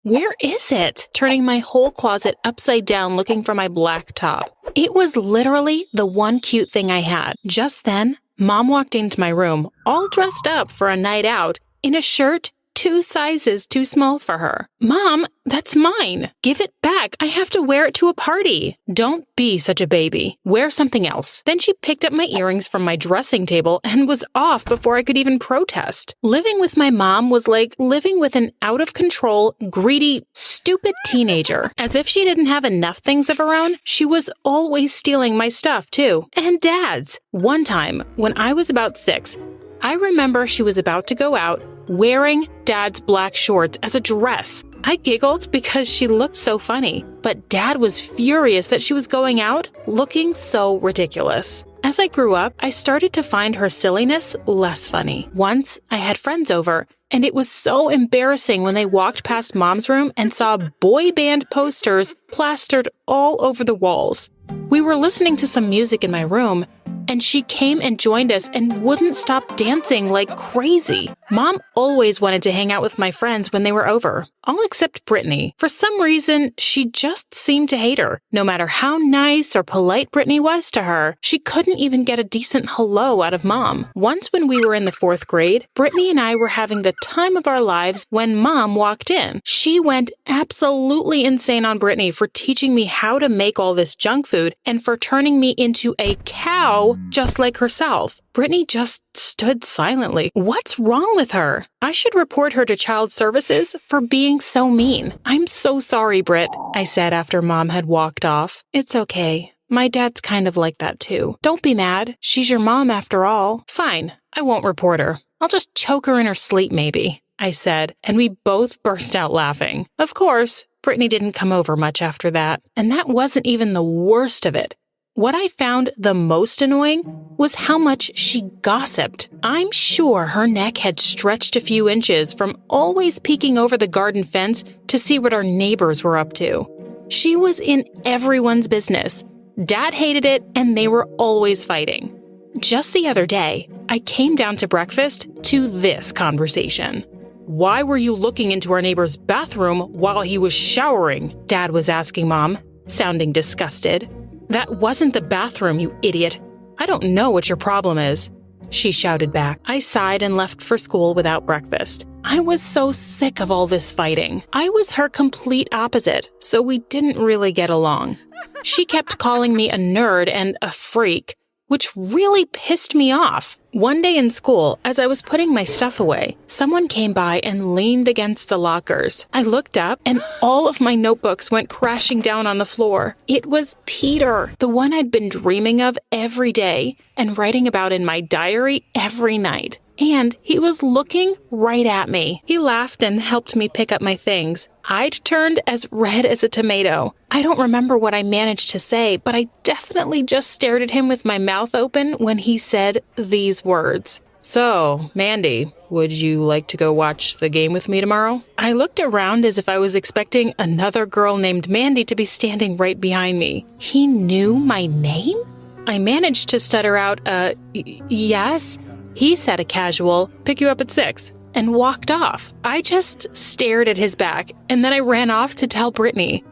Where is it? Turning my whole closet upside down looking for my black top. It was literally the one cute thing I had. Just then, Mom walked into my room, all dressed up for a night out, in a shirt 2 sizes too small for her. Mom, that's mine. Give it back. I have to wear it to a party. Don't be such a baby. Wear something else. Then she picked up my earrings from my dressing table and was off before I could even protest. Living with my mom was like living with an out-of-control, greedy, stupid teenager. As if she didn't have enough things of her own, she was always stealing my stuff too. And Dad's. One time, when I was about 6, I remember she was about to go out wearing Dad's black shorts as a dress. I giggled because she looked so funny, but Dad was furious that she was going out looking so ridiculous. As I grew up, I started to find her silliness less funny. Once, I had friends over, and it was so embarrassing when they walked past Mom's room and saw boy band posters plastered all over the walls. We were listening to some music in my room, and she came and joined us and wouldn't stop dancing like crazy. Mom always wanted to hang out with my friends when they were over, all except Brittany. For some reason, she just seemed to hate her. No matter how nice or polite Brittany was to her, she couldn't even get a decent hello out of Mom. Once when we were in the 4th grade, Brittany and I were having the time of our lives when Mom walked in. She went absolutely insane on Brittany for teaching me how to make all this junk food and for turning me into a cow just like herself. Brittany just stood silently. What's wrong with her? I should report her to Child Services for being so mean. I'm so sorry, Britt, I said after Mom had walked off. It's okay. My dad's kind of like that too. Don't be mad. She's your mom after all. Fine. I won't report her. I'll just choke her in her sleep maybe, I said, and we both burst out laughing. Of course, Brittany didn't come over much after that, and that wasn't even the worst of it. What I found the most annoying was how much she gossiped. I'm sure her neck had stretched a few inches from always peeking over the garden fence to see what our neighbors were up to. She was in everyone's business. Dad hated it, and they were always fighting. Just the other day, I came down to breakfast to this conversation. Why were you looking into our neighbor's bathroom while he was showering? Dad was asking Mom, sounding disgusted. That wasn't the bathroom, you idiot. I don't know what your problem is, she shouted back. I sighed and left for school without breakfast. I was so sick of all this fighting. I was her complete opposite, so we didn't really get along. She kept calling me a nerd and a freak, which really pissed me off. One day in school, as I was putting my stuff away, someone came by and leaned against the lockers. I looked up, and all of my notebooks went crashing down on the floor. It was Peter, the one I'd been dreaming of every day and writing about in my diary every night. And he was looking right at me. He laughed and helped me pick up my things. I'd turned as red as a tomato. I don't remember what I managed to say, but I definitely just stared at him with my mouth open when he said these words. So, Mandy, would you like to go watch the game with me tomorrow? I looked around as if I was expecting another girl named Mandy to be standing right behind me. He knew my name? I managed to stutter out, yes? He said a casual, pick you up at 6, and walked off. I just stared at his back, and then I ran off to tell Brittany.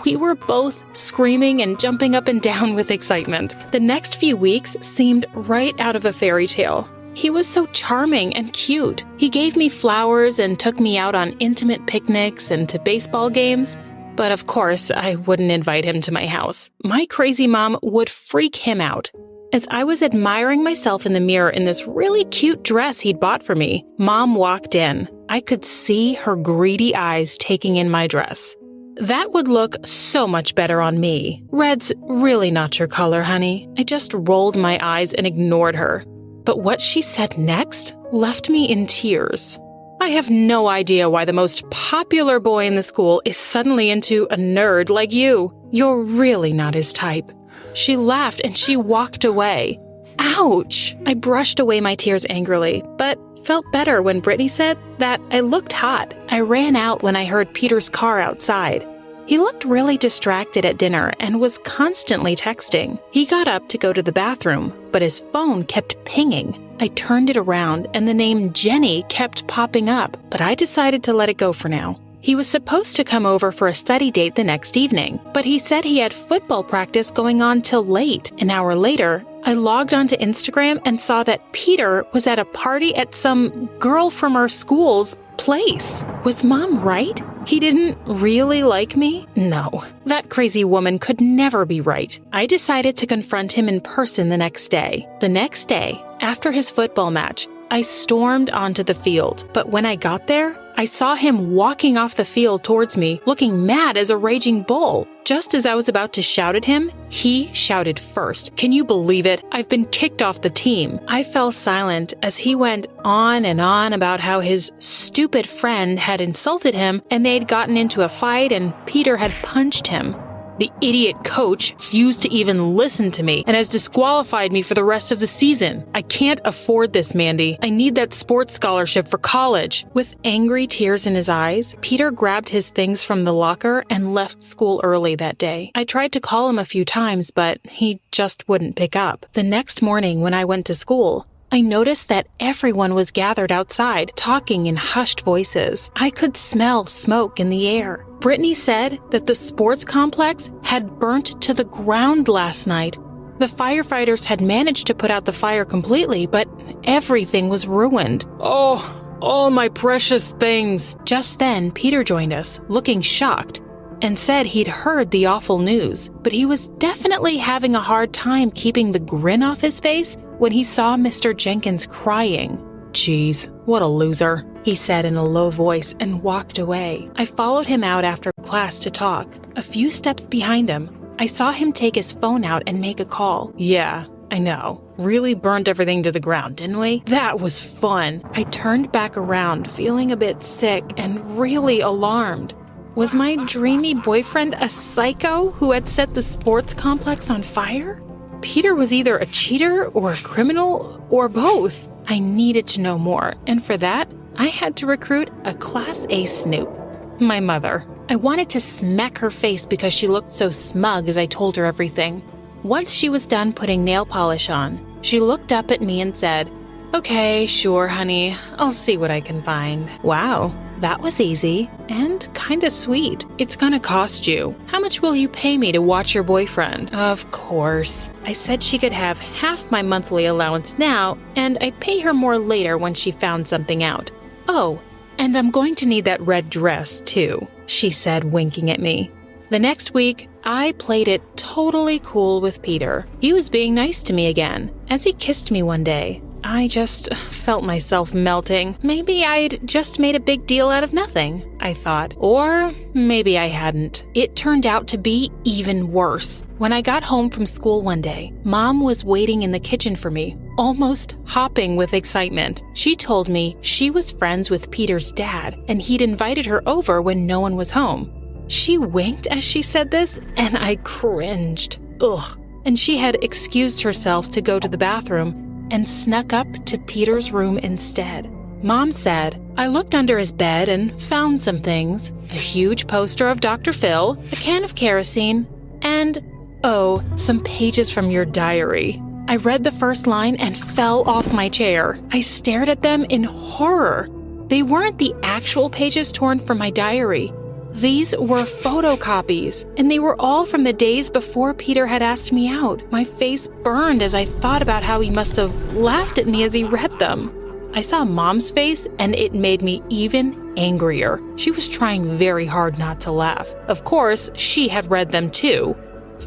We were both screaming and jumping up and down with excitement. The next few weeks seemed right out of a fairy tale. He was so charming and cute. He gave me flowers and took me out on intimate picnics and to baseball games. But of course, I wouldn't invite him to my house. My crazy mom would freak him out. As I was admiring myself in the mirror in this really cute dress he'd bought for me, Mom walked in. I could see her greedy eyes taking in my dress. That would look so much better on me. Red's really not your color, honey. I just rolled my eyes and ignored her. But what she said next left me in tears. I have no idea why the most popular boy in the school is suddenly into a nerd like you. You're really not his type. She laughed and she walked away. Ouch! I brushed away my tears angrily, but felt better when Brittany said that I looked hot. I ran out when I heard Peter's car outside. He looked really distracted at dinner and was constantly texting. He got up to go to the bathroom, but his phone kept pinging. I turned it around and the name Jenny kept popping up, but I decided to let it go for now. He was supposed to come over for a study date the next evening, but he said he had football practice going on till late. An hour later, I logged onto Instagram and saw that Peter was at a party at some girl from our school's place. Was Mom right? He didn't really like me? No, that crazy woman could never be right. I decided to confront him in person the next day. The next day, after his football match, I stormed onto the field, but when I got there, I saw him walking off the field towards me, looking mad as a raging bull. Just as I was about to shout at him, he shouted first. Can you believe it? I've been kicked off the team. I fell silent as he went on and on about how his stupid friend had insulted him and they'd gotten into a fight and Peter had punched him. The idiot coach refused to even listen to me and has disqualified me for the rest of the season. I can't afford this, Mandy. I need that sports scholarship for college. With angry tears in his eyes, Peter grabbed his things from the locker and left school early that day. I tried to call him a few times, but he just wouldn't pick up. The next morning when I went to school, I noticed that everyone was gathered outside, talking in hushed voices. I could smell smoke in the air. Brittany said that the sports complex had burnt to the ground last night. The firefighters had managed to put out the fire completely, but everything was ruined. Oh, all my precious things. Just then, Peter joined us, looking shocked, and said he'd heard the awful news, but he was definitely having a hard time keeping the grin off his face when he saw Mr. Jenkins crying. Geez, what a loser, he said in a low voice and walked away. I followed him out after class to talk. A few steps behind him, I saw him take his phone out and make a call. Yeah, I know. Really burnt everything to the ground, didn't we? That was fun. I turned back around, feeling a bit sick and really alarmed. Was my dreamy boyfriend a psycho who had set the sports complex on fire? Peter was either a cheater or a criminal or both. I needed to know more, and for that, I had to recruit a Class A snoop, my mother. I wanted to smack her face because she looked so smug as I told her everything. Once she was done putting nail polish on, she looked up at me and said, "Okay, sure, honey. I'll see what I can find." Wow, that was easy and kinda sweet. It's gonna cost you. How much will you pay me to watch your boyfriend? Of course. I said she could have half my monthly allowance now, and I'd pay her more later when she found something out. Oh, and I'm going to need that red dress, too, she said, winking at me. The next week, I played it totally cool with Peter. He was being nice to me again. As he kissed me one day, I just felt myself melting. Maybe I'd just made a big deal out of nothing, I thought. Or maybe I hadn't. It turned out to be even worse. When I got home from school one day, Mom was waiting in the kitchen for me, almost hopping with excitement. She told me she was friends with Peter's dad, and he'd invited her over when no one was home. She winked as she said this, and I cringed. Ugh. And she had excused herself to go to the bathroom and snuck up to Peter's room instead. Mom said, I looked under his bed and found some things. A huge poster of Dr. Phil, a can of kerosene, and, oh, some pages from your diary. I read the first line and fell off my chair. I stared at them in horror. They weren't the actual pages torn from my diary. These were photocopies, and they were all from the days before Peter had asked me out. My face burned as I thought about how he must have laughed at me as he read them. I saw Mom's face, and it made me even angrier. She was trying very hard not to laugh. Of course, she had read them too.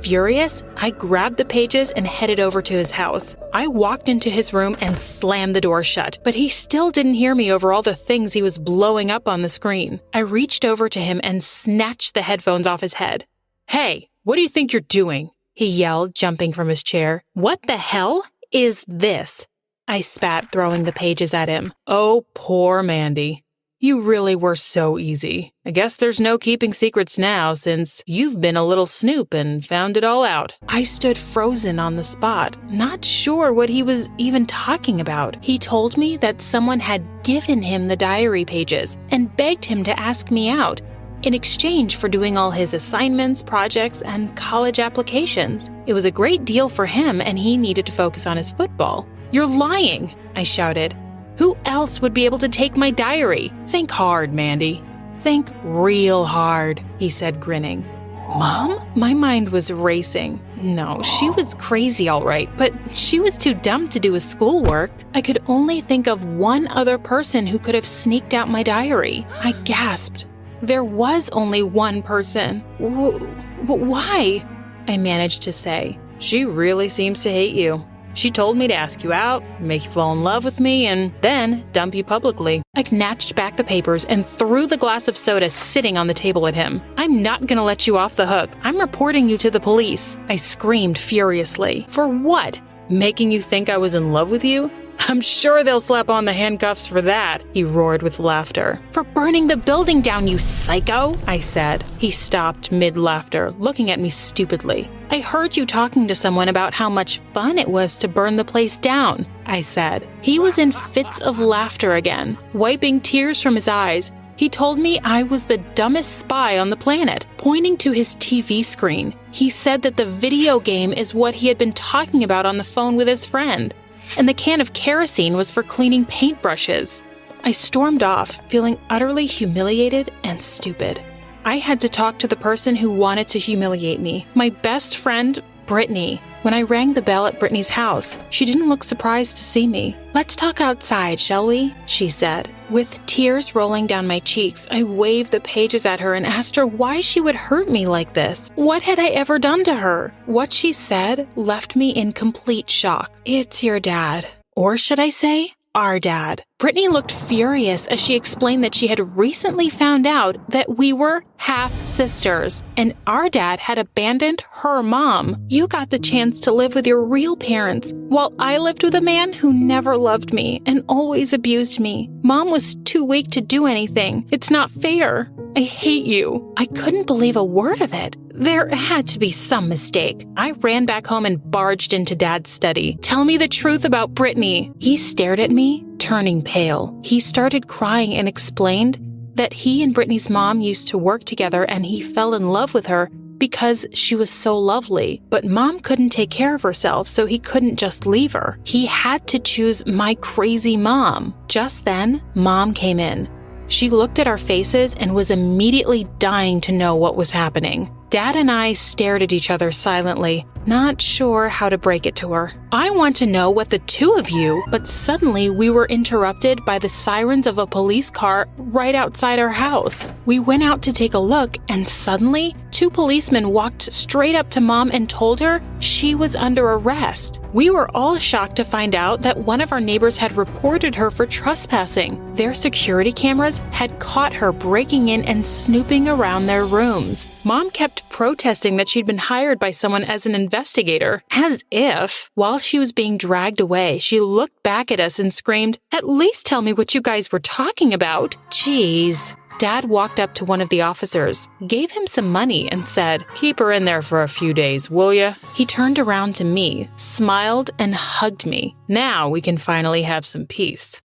Furious, I grabbed the pages and headed over to his house. I walked into his room and slammed the door shut, but he still didn't hear me over all the things he was blowing up on the screen. I reached over to him and snatched the headphones off his head. Hey, what do you think you're doing? He yelled, jumping from his chair. What the hell is this? I spat, throwing the pages at him. Oh, poor Mandy. You really were so easy. I guess there's no keeping secrets now since you've been a little snoop and found it all out. I stood frozen on the spot, not sure what he was even talking about. He told me that someone had given him the diary pages and begged him to ask me out in exchange for doing all his assignments, projects, and college applications. It was a great deal for him and he needed to focus on his football. You're lying, I shouted. Who else would be able to take my diary? Think hard, Mandy. Think real hard, he said, grinning. Mom? My mind was racing. No, she was crazy all right, but she was too dumb to do his schoolwork. I could only think of one other person who could have sneaked out my diary. I gasped. There was only one person. Why? I managed to say. She really seems to hate you. She told me to ask you out, make you fall in love with me, and then dump you publicly. I snatched back the papers and threw the glass of soda sitting on the table at him. I'm not gonna let you off the hook. I'm reporting you to the police. I screamed furiously. For what? Making you think I was in love with you? I'm sure they'll slap on the handcuffs for that, he roared with laughter. For burning the building down, you psycho, I said. He stopped mid-laughter, looking at me stupidly. I heard you talking to someone about how much fun it was to burn the place down, I said. He was in fits of laughter again, wiping tears from his eyes. He told me I was the dumbest spy on the planet, pointing to his TV screen. He said that the video game is what he had been talking about on the phone with his friend, and the can of kerosene was for cleaning paintbrushes. I stormed off, feeling utterly humiliated and stupid. I had to talk to the person who wanted to humiliate me, my best friend, Brittany. When I rang the bell at Brittany's house, she didn't look surprised to see me. Let's talk outside, shall we? She said. With tears rolling down my cheeks, I waved the pages at her and asked her why she would hurt me like this. What had I ever done to her? What she said left me in complete shock. It's your dad. Or should I say, our dad. Brittany looked furious as she explained that she had recently found out that we were half-sisters, and our dad had abandoned her mom. You got the chance to live with your real parents, while I lived with a man who never loved me and always abused me. Mom was too weak to do anything. It's not fair. I hate you. I couldn't believe a word of it. There had to be some mistake. I ran back home and barged into Dad's study. Tell me the truth about Brittany. He stared at me, turning pale. He started crying and explained that he and Brittany's mom used to work together and he fell in love with her because she was so lovely. But Mom couldn't take care of herself, so he couldn't just leave her. He had to choose my crazy mom. Just then, Mom came in. She looked at our faces and was immediately dying to know what was happening. Dad and I stared at each other silently, not sure how to break it to her. I want to know what the two of you, but suddenly we were interrupted by the sirens of a police car right outside our house. We went out to take a look, and suddenly, two policemen walked straight up to Mom and told her she was under arrest. We were all shocked to find out that one of our neighbors had reported her for trespassing. Their security cameras had caught her breaking in and snooping around their rooms. Mom kept protesting that she'd been hired by someone as an investigator, as if. While she was being dragged away, she looked back at us and screamed, "At least tell me what you guys were talking about." Jeez. Dad walked up to one of the officers, gave him some money, and said, "Keep her in there for a few days, will ya?" He turned around to me, smiled, and hugged me. Now we can finally have some peace.